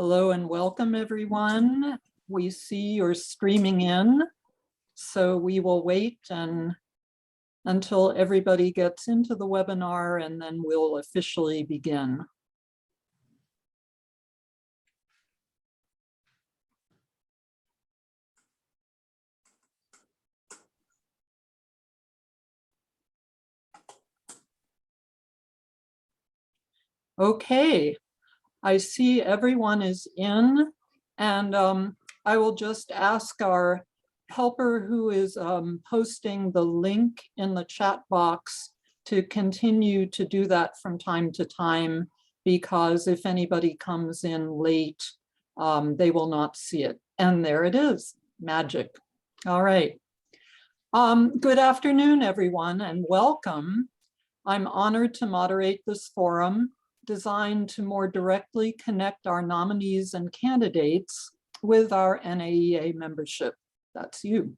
Hello and welcome, everyone. We see you're streaming in, so we will wait until everybody gets into the webinar, and then we'll officially begin. Okay, I see everyone is in, and I will just ask our helper who is posting the link in the chat box to continue to do that from time to time, because if anybody comes in late, they will not see it. And there it is, magic. All right. Good afternoon, everyone, and welcome. I'm honored to moderate this forum designed to more directly connect our nominees and candidates with our NAEA membership. That's you.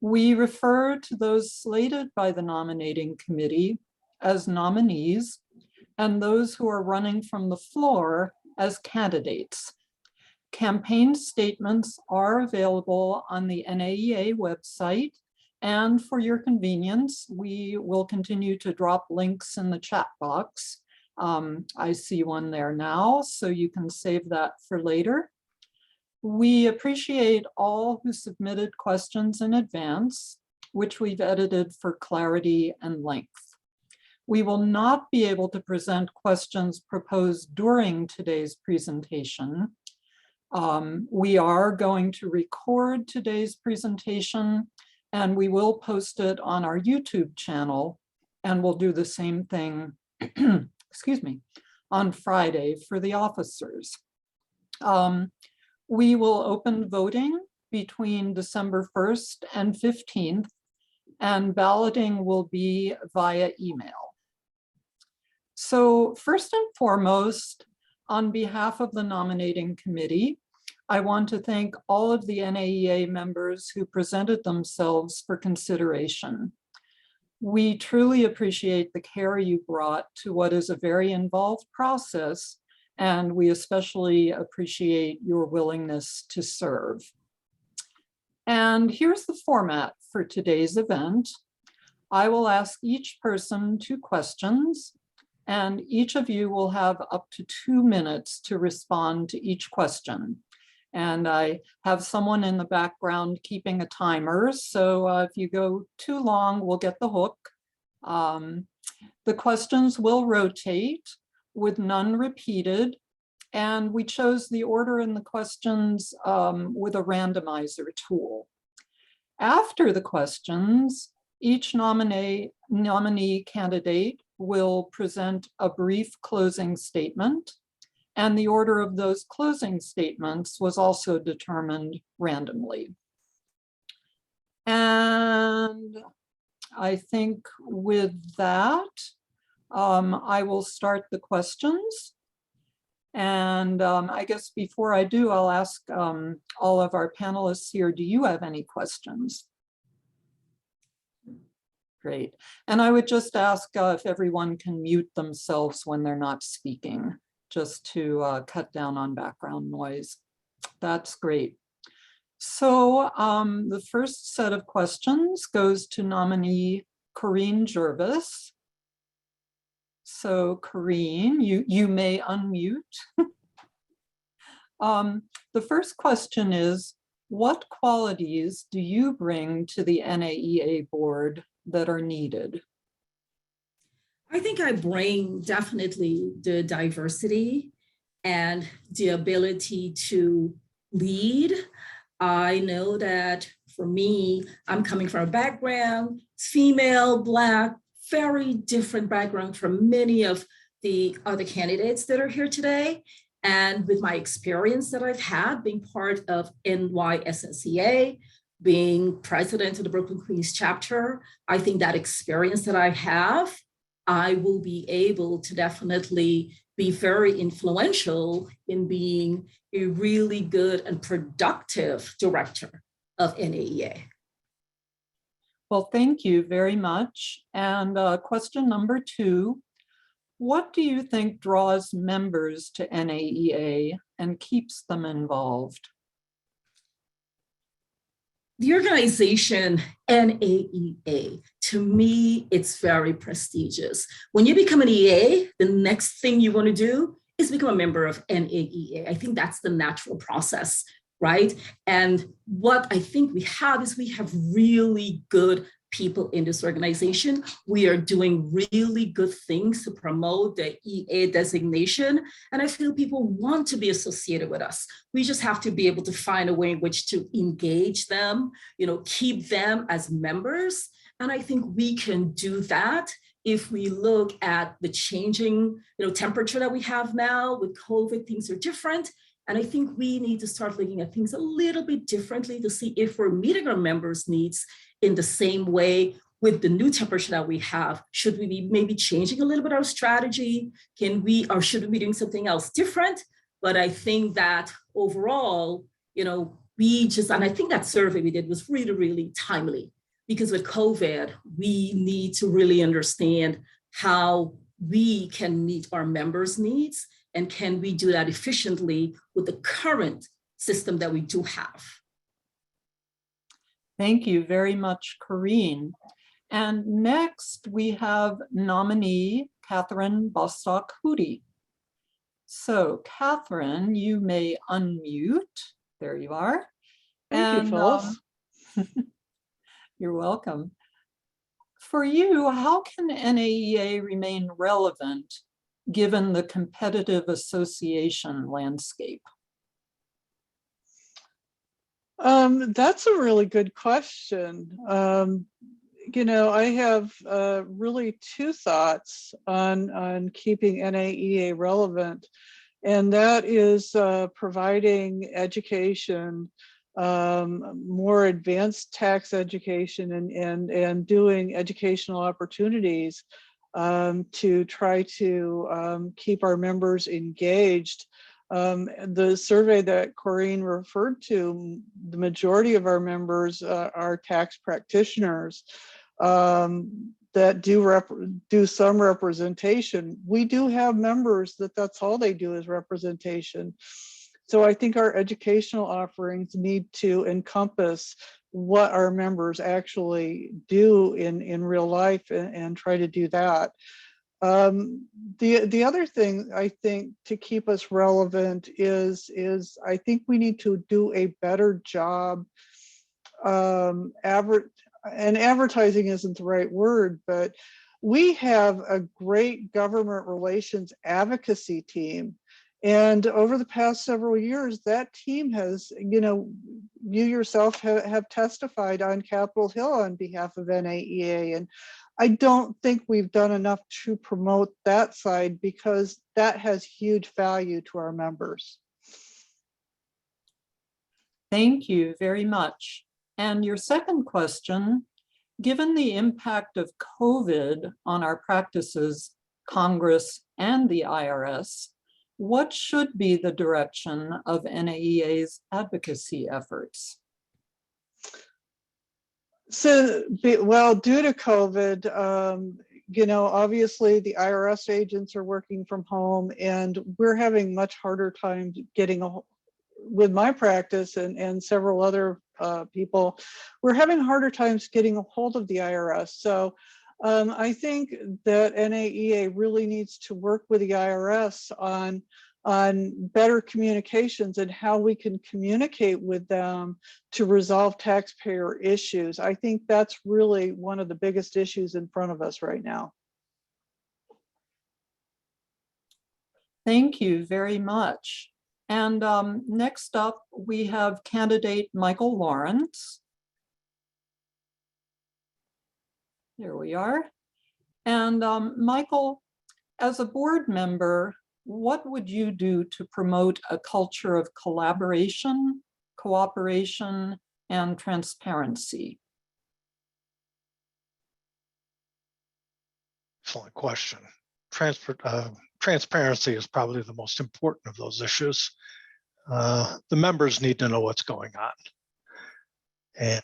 We refer to those slated by the nominating committee as nominees, and those who are running from the floor as candidates. Campaign statements are available on the NAEA website, and for your convenience, we will continue to drop links in the chat box. I see one there now, so you can save that for later. We appreciate all who submitted questions in advance, which we've edited for clarity and length. We will not be able to present questions proposed during today's presentation. We are going to record today's presentation, and we will post it on our YouTube channel, and we'll do the same thing excuse me, on Friday for the officers. We will open voting between December 1st and 15th, and balloting will be via email. So first and foremost, on behalf of the nominating committee, I want to thank all of the NAEA members who presented themselves for consideration. We truly appreciate the care you brought to what is a very involved process, and we especially appreciate your willingness to serve. And here's the format for today's event. I will ask each person 2 questions, and each of you will have up to 2 minutes to respond to each question. And I have someone in the background keeping a timer, so if you go too long, we'll get the hook. The questions will rotate with none repeated, and we chose the order in the questions with a randomizer tool. After the questions, each nominee candidate will present a brief closing statement, and the order of those closing statements was also determined randomly. And I think with that, I will start the questions. And I guess before I do, I'll ask all of our panelists here, do you have any questions? Great. And I would just ask if everyone can mute themselves when they're not speaking, just to cut down on background noise. That's great. So the first set of questions goes to nominee Corinne Jervis. So Corinne, you may unmute. The first question is, what qualities do you bring to the NAEA board that are needed? I think I bring definitely the diversity and the ability to lead. I know that for me, I'm coming from a background, female, Black, very different background from many of the other candidates that are here today. And with my experience that I've had being part of NYSNCA, being president of the Brooklyn Queens chapter, I think that experience that I have, I will be able to definitely be very influential in being a really good and productive director of NAEA. Well, thank you very much. And question number 2, What do you think draws members to NAEA and keeps them involved? The organization NAEA, to me, it's very prestigious. When you become an EA, the next thing you want to do is become a member of NAEA. I think that's the natural process, right? And what I think we have is we have really good people in this organization. We are doing really good things to promote the EA designation. And I feel people want to be associated with us. We just have to be able to find a way in which to engage them, keep them as members. And I think we can do that if we look at the changing, temperature that we have now with COVID. Things are different. And I think we need to start looking at things a little bit differently to see if we're meeting our members' needs in the same way with the new temperature that we have. Should we be maybe changing a little bit our strategy? Or should we be doing something else different? But I think that overall, and I think that survey we did was really, really timely, because with COVID, we need to really understand how we can meet our members' needs, and can we do that efficiently with the current system that we do have. Thank you very much, Corrine. And next we have nominee Catherine Bostock-Hootie. So Catherine, you may unmute. There you are. Thank you, Phyllis. You're welcome. For you, how can NAEA remain relevant given the competitive association landscape? That's a really good question. I have really two thoughts on keeping NAEA relevant, and that is providing education, more advanced tax education, and doing educational opportunities to try to keep our members engaged. The survey that Corrine referred to, the majority of our members are tax practitioners that do some representation. We do have members that's all they do is representation. So I think our educational offerings need to encompass what our members actually do in real life, and try to do that. The other thing I think to keep us relevant is I think we need to do a better job. And advertising isn't the right word, but we have a great government relations advocacy team. And over the past several years, that team has, you yourself have testified on Capitol Hill on behalf of NAEA. And I don't think we've done enough to promote that side, because that has huge value to our members. Thank you very much. And your second question, given the impact of COVID on our practices, Congress, and the IRS, what should be the direction of NAEA's advocacy efforts? So, well, due to COVID, obviously the IRS agents are working from home, and we're having much harder time with my practice and several other people, we're having harder times getting a hold of the IRS. So I think that NAEA really needs to work with the IRS on better communications and how we can communicate with them to resolve taxpayer issues. I think that's really one of the biggest issues in front of us right now. Thank you very much. And next up, we have candidate Michael Lawrence. There we are. And Michael, as a board member, what would you do to promote a culture of collaboration, cooperation, and transparency? Excellent question. Transparency is probably the most important of those issues. The members need to know what's going on. And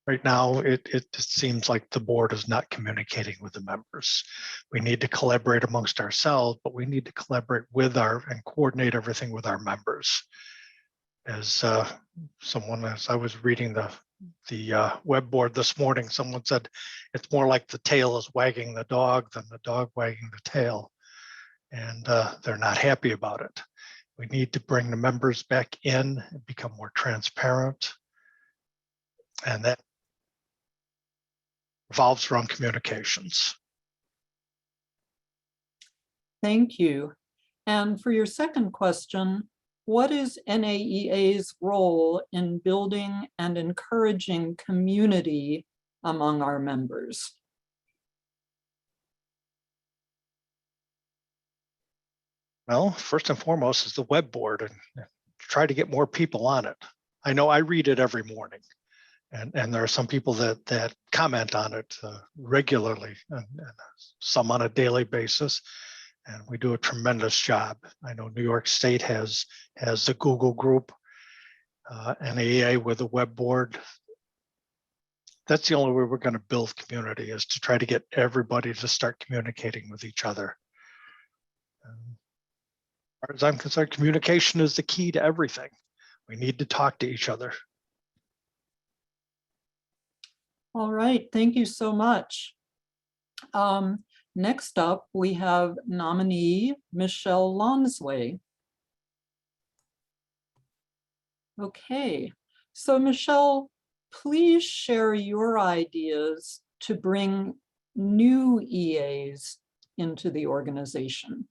Right now, it just seems like the board is not communicating with the members. We need to collaborate amongst ourselves, but we need to collaborate with and coordinate everything with our members. As as I was reading the web board this morning, someone said it's more like the tail is wagging the dog than the dog wagging the tail, and they're not happy about it. We need to bring the members back in and become more transparent, and that revolves around communications. Thank you. And for your second question, what is NAEA's role in building and encouraging community among our members? Well, first and foremost is the web board, and try to get more people on it. I know I read it every morning, and there are some people that comment on it regularly, and some on a daily basis, and we do a tremendous job. I know New York State has the Google group, NAEA with a web board. That's the only way we're going to build community, is to try to get everybody to start communicating with each other. As far as I'm concerned, communication is the key to everything. We need to talk to each other. All right, thank you so much. Next up, we have nominee Michelle Lonsway. Okay, so Michelle, please share your ideas to bring new EAs into the organization.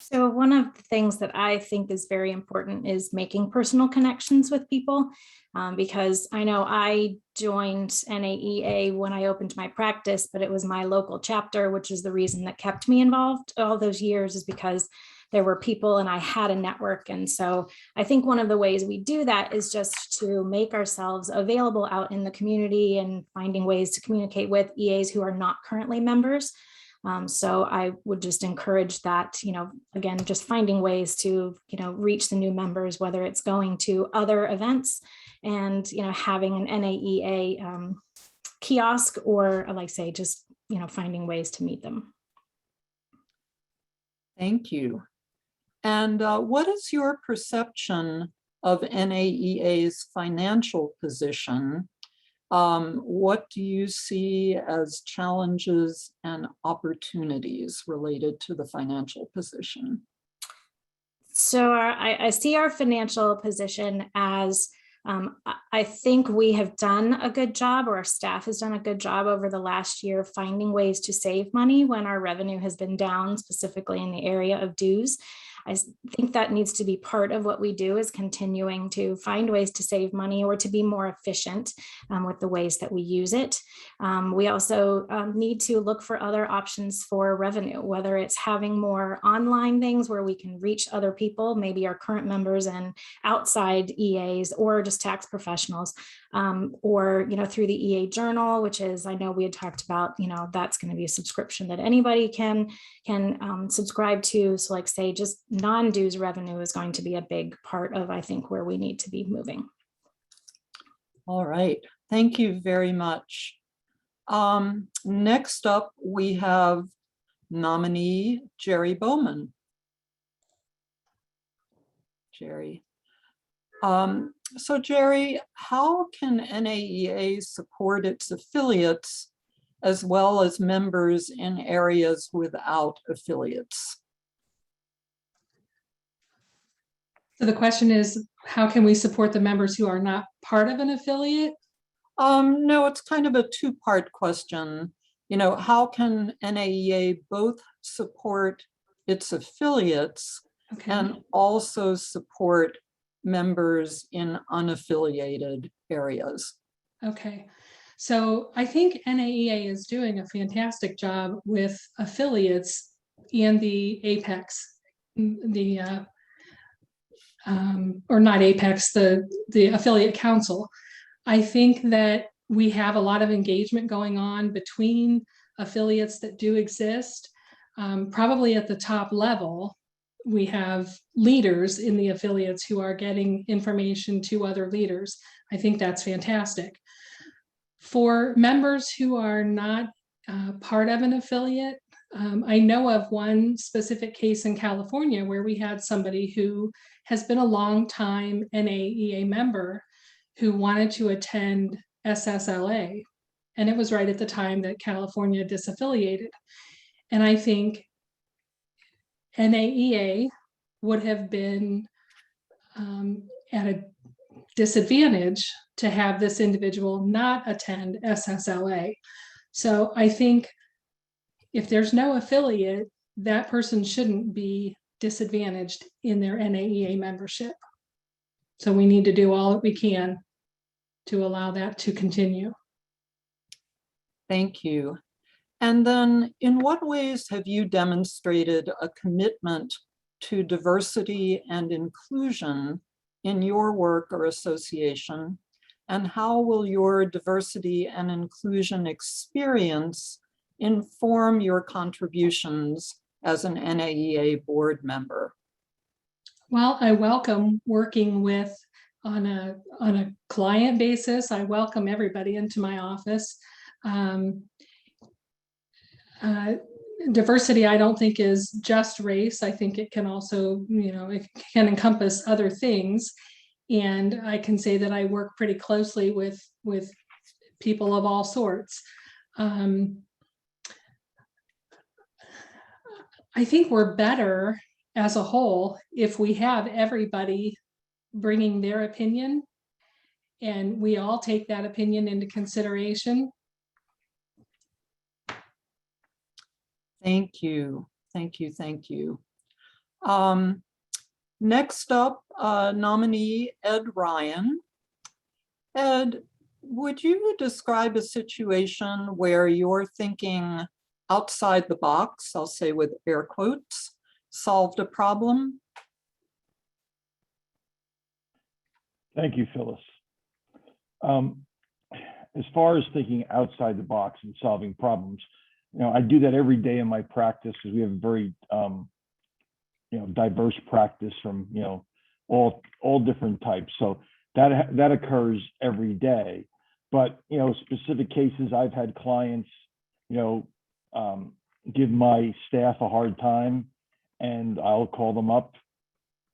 So one of the things that I think is very important is making personal connections with people, because I know I joined NAEA when I opened my practice, but it was my local chapter, which is the reason that kept me involved all those years, is because there were people and I had a network. And so I think one of the ways we do that is just to make ourselves available out in the community and finding ways to communicate with EAs who are not currently members. So I would just encourage that, again, just finding ways to, reach the new members, whether it's going to other events and, having an NAEA kiosk, or like say, just, finding ways to meet them. Thank you. And what is your perception of NAEA's financial position? What do you see as challenges and opportunities related to the financial position? So I see our financial position as, I think we have done a good job, or our staff has done a good job over the last year, finding ways to save money when our revenue has been down, specifically in the area of dues. I think that needs to be part of what we do, is continuing to find ways to save money or to be more efficient with the ways that we use it. We also need to look for other options for revenue, whether it's having more online things where we can reach other people, maybe our current members and outside EAs, or just tax professionals, or through the EA Journal, which is, I know we had talked about, that's going to be a subscription that anybody can subscribe to. So like say, just non-dues revenue is going to be a big part of, I think, where we need to be moving. All right, thank you very much. Next up, we have nominee Jerry Bowman. Jerry. So Jerry, how can NAEA support its affiliates as well as members in areas without affiliates? So the question is, how can we support the members who are not part of an affiliate? No, it's kind of a two-part question. How can NAEA both support its affiliates and also support members in unaffiliated areas? Okay, so I think NAEA is doing a fantastic job with affiliates and the Apex, or not Apex, the affiliate council. I think that we have a lot of engagement going on between affiliates that do exist, probably at the top level, we have leaders in the affiliates who are getting information to other leaders. I think that's fantastic. For members who are not part of an affiliate, I know of one specific case in California where we had somebody who has been a long time NAEA member who wanted to attend SSLA. And it was right at the time that California disaffiliated. And I think NAEA would have been at a disadvantage to have this individual not attend SSLA. So I think if there's no affiliate, that person shouldn't be disadvantaged in their NAEA membership. So we need to do all that we can to allow that to continue. Thank you. And then in what ways have you demonstrated a commitment to diversity and inclusion in your work or association? And how will your diversity and inclusion experience inform your contributions as an NAEA board member? Well, I welcome working with on a client basis. I welcome everybody into my office. Diversity, I don't think, is just race. I think it can also, it can encompass other things. And I can say that I work pretty closely with people of all sorts. I think we're better as a whole if we have everybody bringing their opinion and we all take that opinion into consideration. Thank you. Thank you. Thank you. Next up, nominee Ed Ryan. Ed, would you describe a situation where you're thinking outside the box, I'll say with air quotes, solved a problem? Thank you, Phyllis. As far as thinking outside the box and solving problems, I do that every day in my practice because we have a very, diverse practice from, all different types. So that occurs every day. But, specific cases, I've had clients, give my staff a hard time, and I'll call them up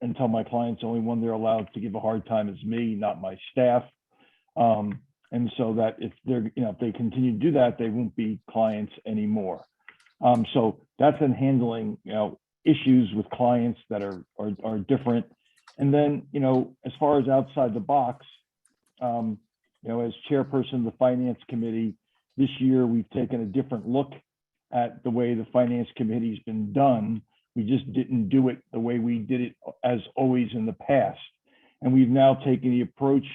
and tell my clients the only one they're allowed to give a hard time is me, not my staff. And so that if they're, if they continue to do that, they won't be clients anymore. So that's in handling, issues with clients that are different. And then, as far as outside the box, as chairperson of the finance committee, this year we've taken a different look at the way the finance committee's been done. We just didn't do it the way we did it as always in the past. And we've now taken the approach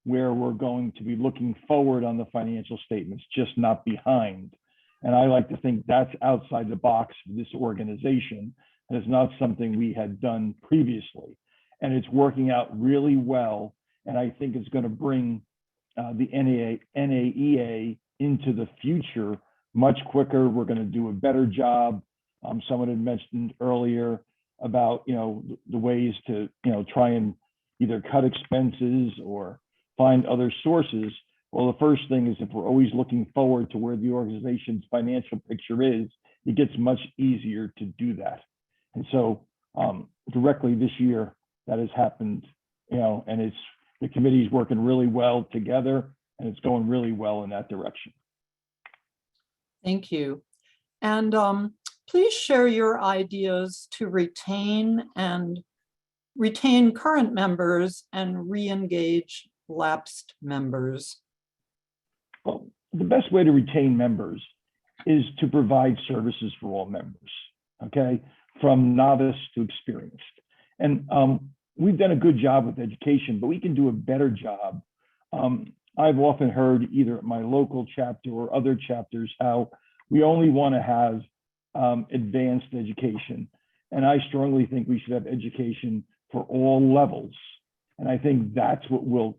where we're going to be looking forward on the financial statements, just not behind. And I like to think that's outside the box for this organization. And it's not something we had done previously. And it's working out really well. And I think it's going to bring the NAEA into the future much quicker. We're going to do a better job. Someone had mentioned earlier about, the ways to, try and either cut expenses or find other sources. Well, the first thing is if we're always looking forward to where the organization's financial picture is, it gets much easier to do that. And so directly this year, that has happened, and the committee's working really well together, and it's going really well in that direction. Thank you. And please share your ideas to retain current members and re-engage lapsed members. Well, the best way to retain members is to provide services for all members, okay, from novice to experienced. And we've done a good job with education, but we can do a better job. I've often heard either at my local chapter or other chapters how we only want to have advanced education. And I strongly think we should have education for all levels. And I think that's what will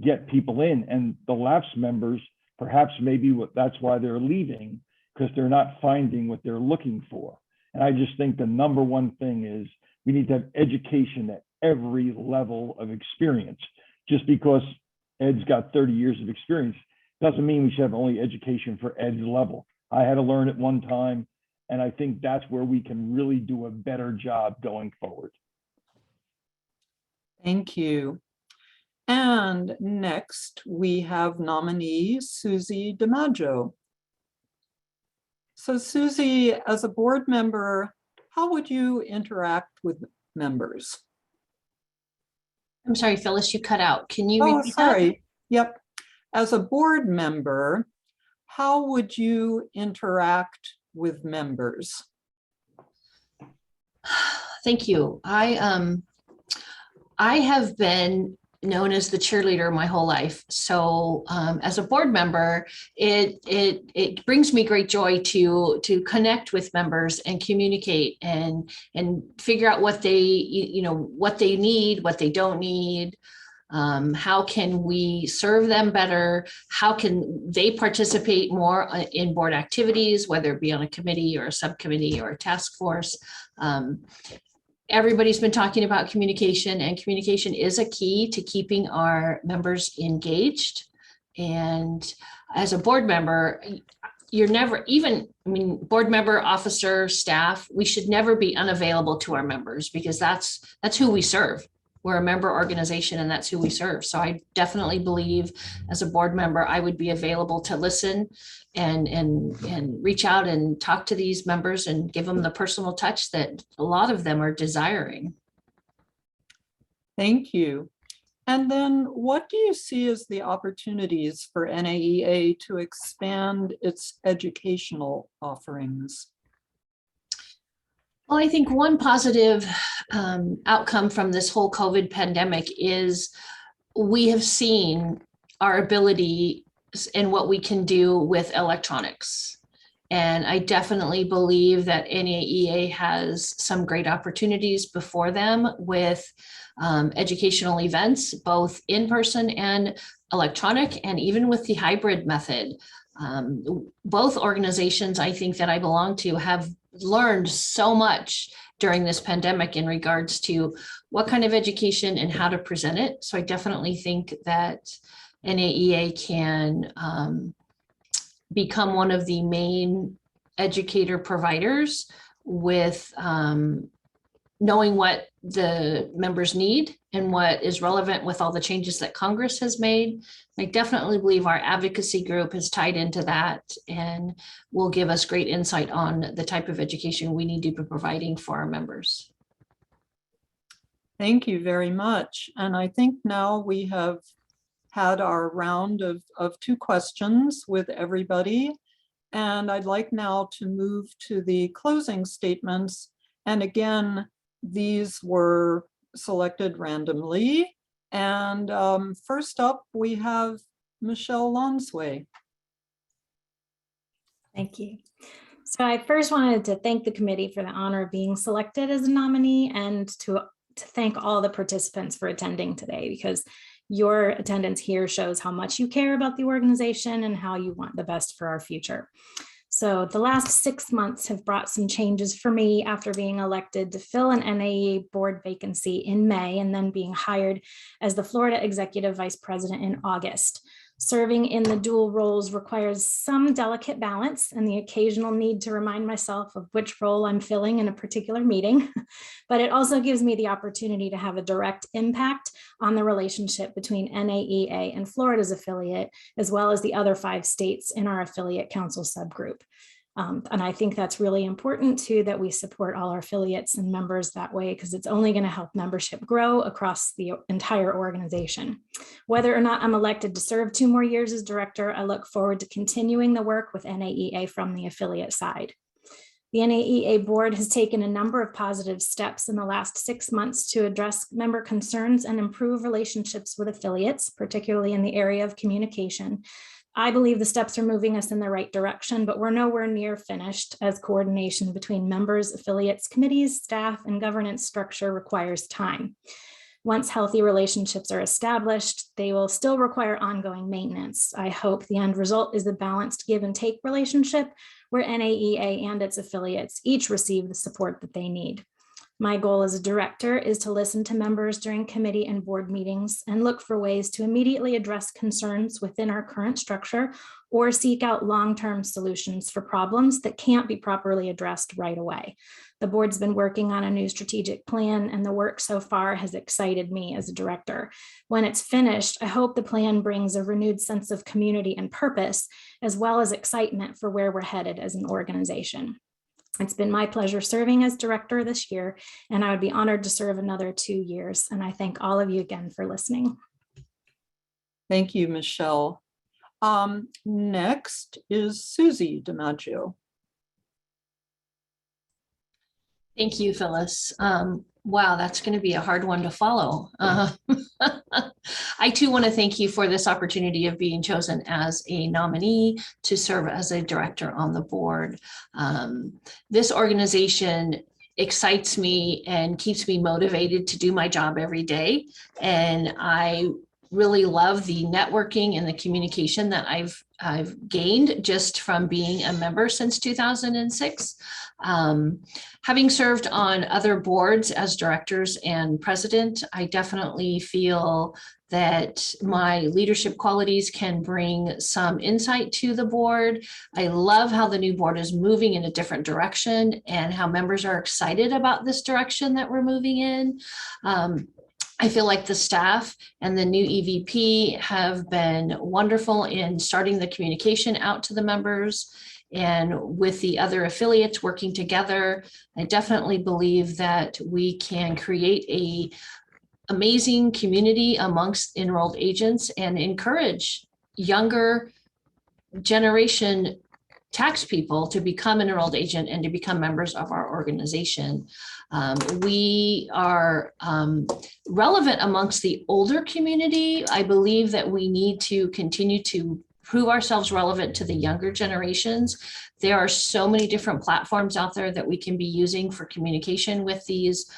get people in. And the lapsed members, perhaps maybe that's why they're leaving, because they're not finding what they're looking for. And I just think the number one thing is we need to have education at every level of experience. Just because Ed's got 30 years of experience doesn't mean we should have only education for Ed's level. I had to learn at one time, and I think that's where we can really do a better job going forward. Thank you. And next we have nominee Susie Dimaggio. So Susie, as a board member, how would you interact with members? I'm sorry, Phyllis, you cut out. Can you Oh, repeat that? sorry. Yep. As a board member, how would you interact with members? Thank you. I have been known as the cheerleader my whole life. So as a board member, it brings me great joy to connect with members and communicate and figure out what they what they need, what they don't need. How can we serve them better? How can they participate more in board activities, whether it be on a committee or a subcommittee or a task force? Everybody's been talking about communication, and communication is a key to keeping our members engaged. And as a board member, you're never board member, officer, staff, we should never be unavailable to our members, because that's who we serve. We're a member organization, and that's who we serve. So I definitely believe as a board member, I would be available to listen and reach out and talk to these members and give them the personal touch that a lot of them are desiring. Thank you. And then what do you see as the opportunities for NAEA to expand its educational offerings? Well, I think one positive outcome from this whole COVID pandemic is we have seen our ability and what we can do with electronics. And I definitely believe that NAEA has some great opportunities before them with educational events, both in person and electronic, and even with the hybrid method. Both organizations, I think, that I belong to have learned so much during this pandemic in regards to what kind of education and how to present it. So I definitely think that NAEA can become one of the main educator providers with knowing what the members need and what is relevant with all the changes that Congress has made. I definitely believe our advocacy group is tied into that and will give us great insight on the type of education we need to be providing for our members. Thank you very much. And I think now we have had our round of 2 questions with everybody. And I'd like now to move to the closing statements. And again, these were selected randomly. And first up, we have Michelle Lonsway. Thank you. So I first wanted to thank the committee for the honor of being selected as a nominee, and to thank all the participants for attending today, because your attendance here shows how much you care about the organization and how you want the best for our future. So the last 6 months have brought some changes for me after being elected to fill an NAEA board vacancy in May and then being hired as the Florida Executive Vice President in August. Serving in the dual roles requires some delicate balance and the occasional need to remind myself of which role I'm filling in a particular meeting, but it also gives me the opportunity to have a direct impact on the relationship between NAEA and Florida's affiliate, as well as the other 5 states in our affiliate council subgroup. And I think that's really important too, that we support all our affiliates and members that way, because it's only going to help membership grow across the entire organization. Whether or not I'm elected to serve 2 more years as director, I look forward to continuing the work with NAEA from the affiliate side. The NAEA board has taken a number of positive steps in the last 6 months to address member concerns and improve relationships with affiliates, particularly in the area of communication. I believe the steps are moving us in the right direction, but we're nowhere near finished, as coordination between members, affiliates, committees, staff, and governance structure requires time. Once healthy relationships are established, they will still require ongoing maintenance. I hope the end result is a balanced give and take relationship where NAEA and its affiliates each receive the support that they need. My goal as a director is to listen to members during committee and board meetings and look for ways to immediately address concerns within our current structure or seek out long-term solutions for problems that can't be properly addressed right away. The board's been working on a new strategic plan, and the work so far has excited me as a director. When it's finished, I hope the plan brings a renewed sense of community and purpose, as well as excitement for where we're headed as an organization. It's been my pleasure serving as director this year, and I would be honored to serve another 2 years. And I thank all of you again for listening. Thank you, Michelle. Next is Susie Dimaggio. Thank you, Phyllis. Wow, that's going to be a hard one to follow. I too want to thank you for this opportunity of being chosen as a nominee to serve as a director on the board. This organization excites me and keeps me motivated to do my job every day. And I really love the networking and the communication that I've gained just from being a member since 2006. Having served on other boards as directors and president, I definitely feel that my leadership qualities can bring some insight to the board. I love how the new board is moving in a different direction and how members are excited about this direction that we're moving in. I feel like the staff and the new EVP have been wonderful in starting the communication out to the members, and with the other affiliates working together. I definitely believe that we can create a amazing community amongst enrolled agents and encourage younger generation tax people to become an enrolled agent and to become members of our organization. We are relevant amongst the older community. I believe that we need to continue to prove ourselves relevant to the younger generations. There are so many different platforms out there that we can be using for communication with these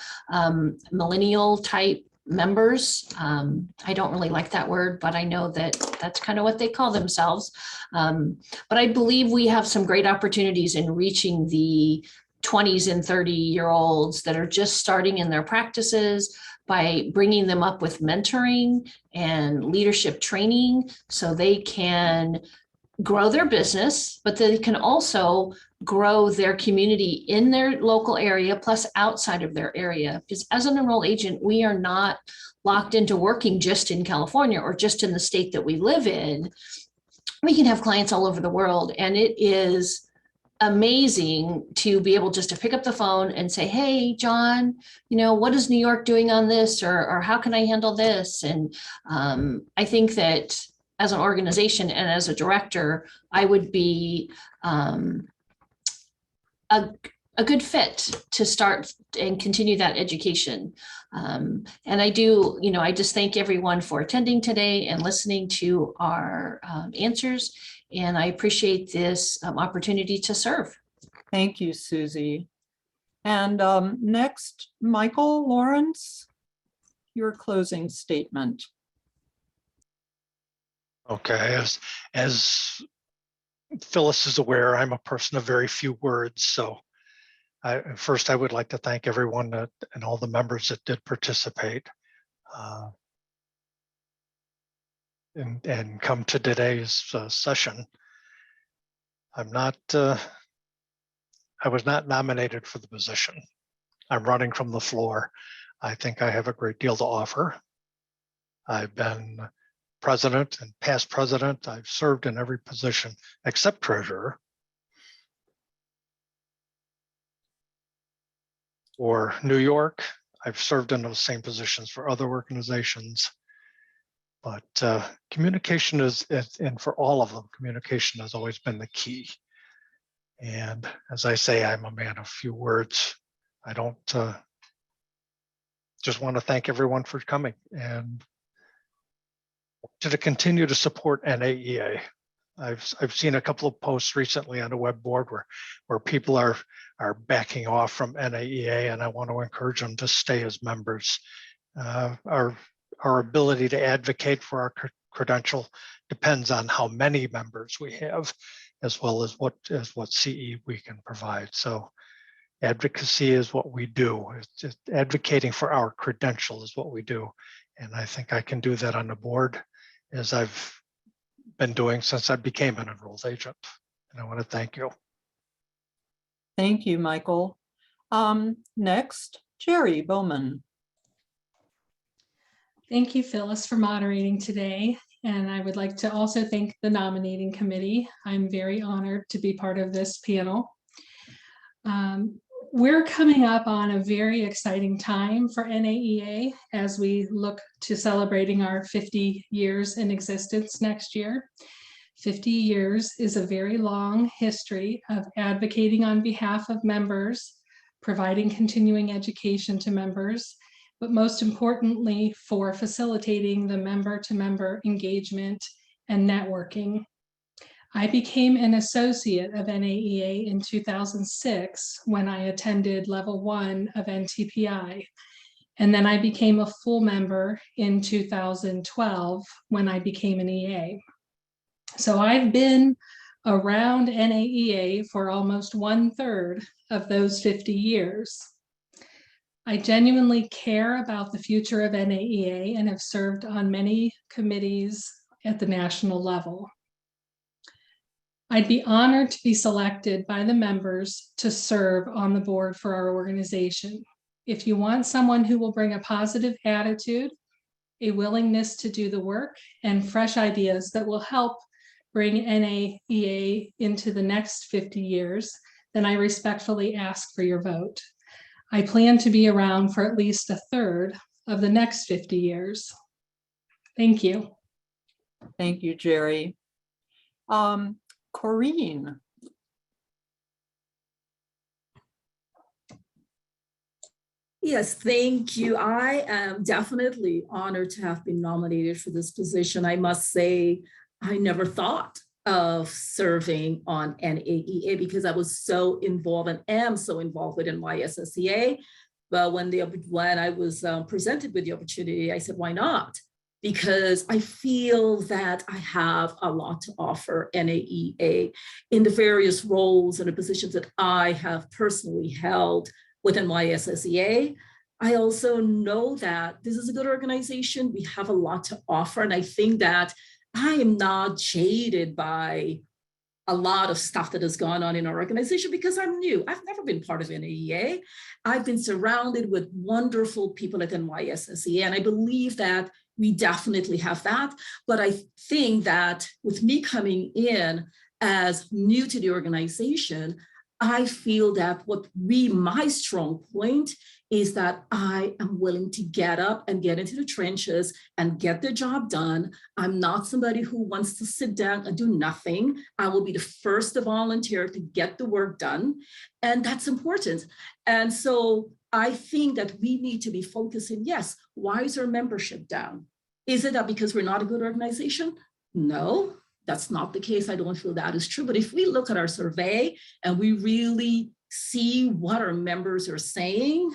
millennial type members. I don't really like that word, but I know that that's kind of what they call themselves. But I believe we have some great opportunities in reaching the 20s and 30-year-olds that are just starting in their practices by bringing them up with mentoring and leadership training so they can grow their business, but they can also grow their community in their local area plus outside of their area. Because as an enrolled agent, we are not locked into working just in California or just in the state that we live in. We can have clients all over the world, and it is amazing to be able just to pick up the phone and say, hey, John, you know, what is New York doing on this, or how can I handle this? And I think that as an organization and as a director, I would be a good fit to start and continue that education. And I do, you know, I just thank everyone for attending today and listening to our answers. And I appreciate this opportunity to serve. Thank you, Susie. And next, Michael Lawrence, your closing statement. Okay, as Phyllis is aware, I'm a person of very few words. So first, I would like to thank everyone and all the members that did participate and come to today's session. I was not nominated for the position. I'm running from the floor. I think I have a great deal to offer. I've been president and past president. I've served in every position except treasurer. Or New York, I've served in those same positions for other organizations. But communication is, and for all of them, communication has always been the key. And as I say, I'm a man of few words. I don't just want to thank everyone for coming and to continue to support NAEA. I've seen a couple of posts recently on the web board where people are backing off from NAEA, and I want to encourage them to stay as members. Our ability to advocate for our credential depends on how many members we have, as well as what CE we can provide. So Advocacy is what we do. It's just advocating for our credential is what we do. And I think I can do that on the board, as I've been doing since I became an enrolled agent. And I want to thank you. Thank you, Michael. Next, Jerry Bowman. Thank you, Phyllis, for moderating today. And I would like to also thank the nominating committee. I'm very honored to be part of this panel. We're coming up on a very exciting time for NAEA as we look to celebrating our 50 years in existence next year. 50 years is a very long history of advocating on behalf of members, providing continuing education to members, but most importantly, for facilitating the member-to-member engagement and networking. I became an associate of NAEA in 2006 when I attended level 1 of NTPI. And then I became a full member in 2012 when I became an EA. So I've been around NAEA for almost 1/3 of those 50 years. I genuinely care about the future of NAEA and have served on many committees at the national level. I'd be honored to be selected by the members to serve on the board for our organization. If you want someone who will bring a positive attitude, a willingness to do the work, and fresh ideas that will help bring NAEA into the next 50 years, then I respectfully ask for your vote. I plan to be around for at least 1/3 of the next 50 years. Thank you. Thank you, Jerry. Corinne. Yes, thank you. I am definitely honored to have been nominated for this position. I must say, I never thought of serving on NAEA because I was so involved and am so involved with NYSSEA. But when I was presented with the opportunity, I said, why not? Because I feel that I have a lot to offer NAEA in the various roles and the positions that I have personally held within NYSSEA. I also know that this is a good organization. We have a lot to offer. And I think that I am not jaded by a lot of stuff that has gone on in our organization because I'm new. I've never been part of NAEA. I've been surrounded with wonderful people at NYSSEA, and I believe that we definitely have that. But I think that with me coming in as new to the organization, I feel that my strong point is that I am willing to get up and get into the trenches and get the job done. I'm not somebody who wants to sit down and do nothing. I will be the first to volunteer to get the work done. And that's important. And so I think that we need to be focusing, yes, why is our membership down? Is it that because we're not a good organization? No. That's not the case. I don't feel that is true. But if we look at our survey and we really see what our members are saying,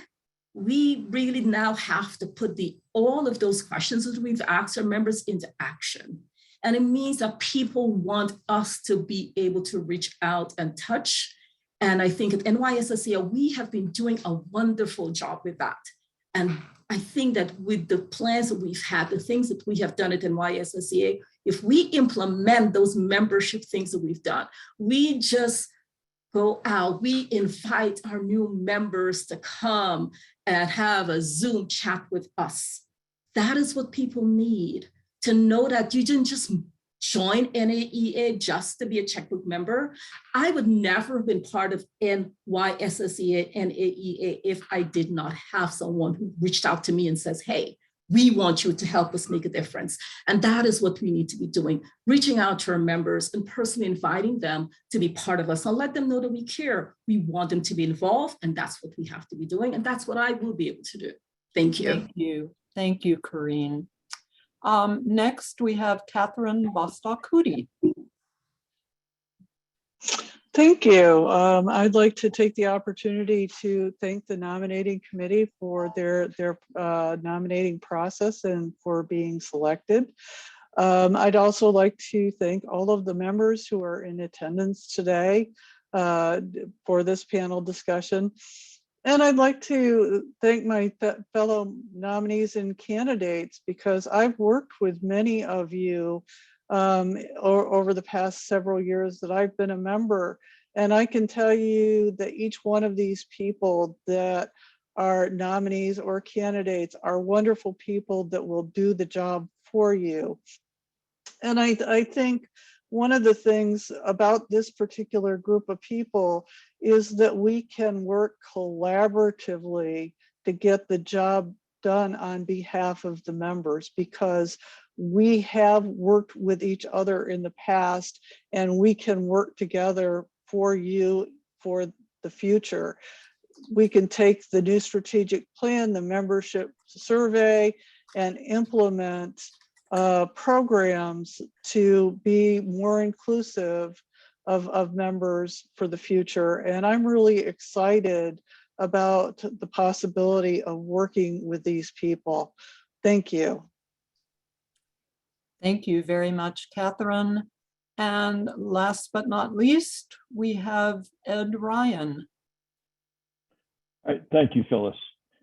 we really now have to put all of those questions that we've asked our members into action. And it means that people want us to be able to reach out and touch. And I think at NYSSEA, we have been doing a wonderful job with that. And I think that with the plans that we've had, the things that we have done at NYSSEA, if we implement those membership things that we've done, we just go out, we invite our new members to come and have a Zoom chat with us. That is what people need, to know that you didn't just join NAEA just to be a checkbook member. I would never have been part of NYSSEA, NAEA if I did not have someone who reached out to me and says, hey, we want you to help us make a difference. And that is what we need to be doing, reaching out to our members and personally inviting them to be part of us and let them know that we care. We want them to be involved, and that's what we have to be doing. And that's what I will be able to do. Thank you. Thank you. Thank you, Corinne. Next, we have Catherine Bostock-Hootie. Thank you. I'd like to take the opportunity to thank the nominating committee for their nominating process and for being selected. I'd also like to thank all of the members who are in attendance today. for this panel discussion. And I'd like to thank my fellow nominees and candidates, because I've worked with many of you over the past several years that I've been a member. And I can tell you that each one of these people that are nominees or candidates are wonderful people that will do the job for you. And I think one of the things about this particular group of people is that we can work collaboratively to get the job done on behalf of the members, because we have worked with each other in the past, and we can work together for you for the future. We can take the new strategic plan, the membership survey, and implement programs to be more inclusive of members for the future. And I'm really excited about the possibility of working with these people. Thank you. Thank you very much, Catherine. And last but not least, we have Ed Ryan. Thank you, Phyllis.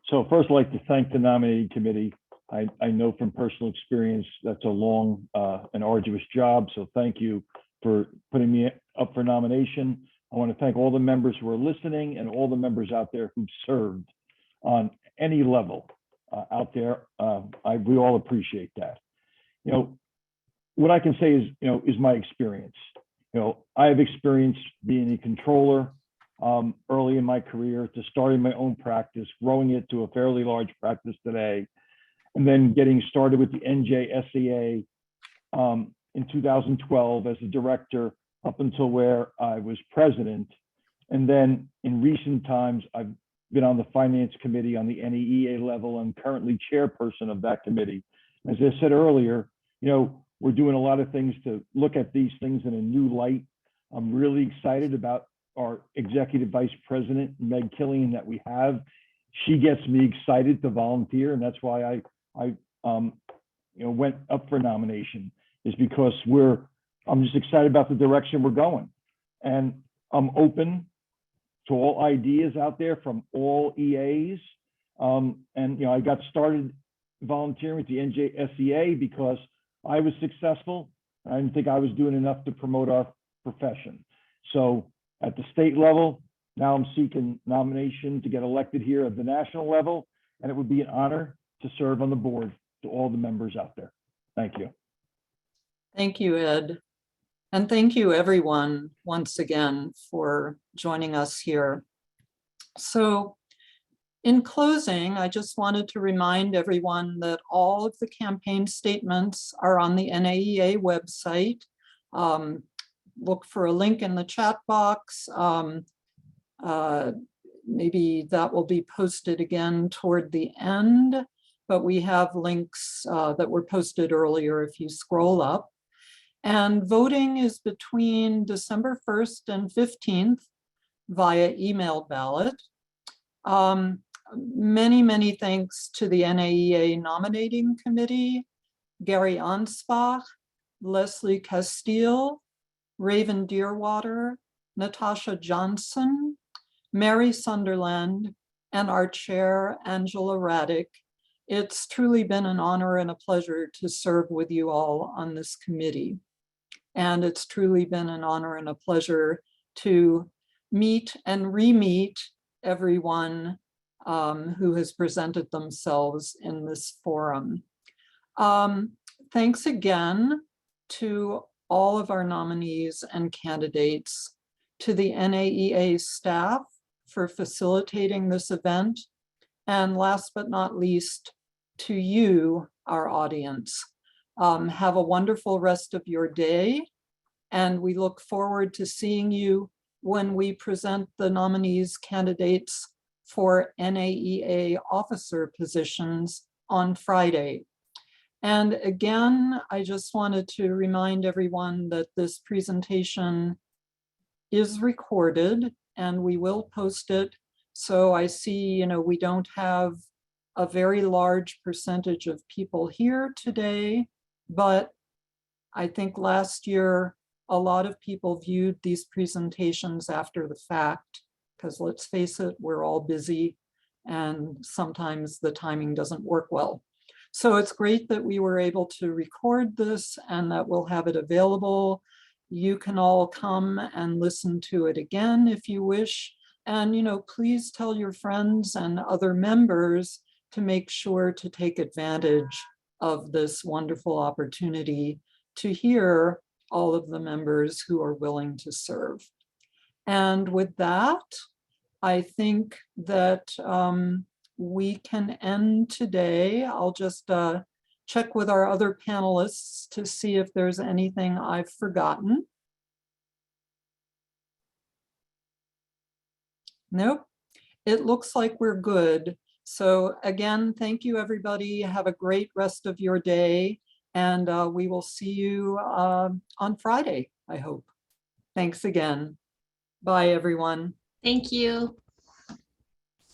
So first, I'd like to thank the nominating committee. I know from personal experience that's a long and arduous job, so thank you for putting me up for nomination. I want to thank all the members who are listening and all the members out there who've served on any level out there. We all appreciate that. You know, what I can say is my experience. You know, I have experience being a controller early in my career, to starting my own practice, growing it to a fairly large practice today, and then getting started with the NJSEA in 2012 as a director up until where I was president. And then in recent times, I've been on the finance committee on the NEA level. I'm currently chairperson of that committee. As I said earlier, you know, we're doing a lot of things to look at these things in a new light. I'm really excited about our executive vice president, Meg Killian, that we have. She gets me excited to volunteer, and that's why I went up for nomination, is because I'm just excited about the direction we're going. And I'm open to all ideas out there from all EAs. And I got started volunteering with the NJSEA because I was successful. I didn't think I was doing enough to promote our profession. So at the state level, now I'm seeking nomination to get elected here at the national level, and it would be an honor to serve on the board to all the members out there. Thank you. Thank you, Ed. And thank you, everyone, once again, for joining us here. So in closing, I just wanted to remind everyone that all of the campaign statements are on the NAEA website. Look for a link in the chat box. Maybe that will be posted again toward the end, but we have links that were posted earlier if you scroll up. And voting is between December 1st and 15th via email ballot. Many thanks to the NAEA nominating committee, Gary Anspach, Leslie Castile, Raven Deerwater, Natasha Johnson, Mary Sunderland, and our chair, Angela Raddick. It's truly been an honor and a pleasure to serve with you all on this committee. And it's truly been an honor and a pleasure to meet and re-meet everyone who has presented themselves in this forum. Thanks again to all of our nominees and candidates, to the NAEA staff for facilitating this event, and last but not least, to you, our audience. Have a wonderful rest of your day, and we look forward to seeing you when we present the nominees candidates for NAEA officer positions on Friday. And again, I just wanted to remind everyone that this presentation is recorded and we will post it. So I see, we don't have a very large percentage of people here today, but I think last year a lot of people viewed these presentations after the fact, because let's face it, we're all busy and sometimes the timing doesn't work well. So it's great that we were able to record this and that we'll have it available. You can all come and listen to it again if you wish. And, please tell your friends and other members to make sure to take advantage of this wonderful opportunity to hear all of the members who are willing to serve. And with that, I think that we can end today. I'll just check with our other panelists to see if there's anything I've forgotten. Nope, it looks like we're good. So again, thank you, everybody. Have a great rest of your day. And we will see you on Friday, I hope. Thanks again. Bye, everyone. Thank you.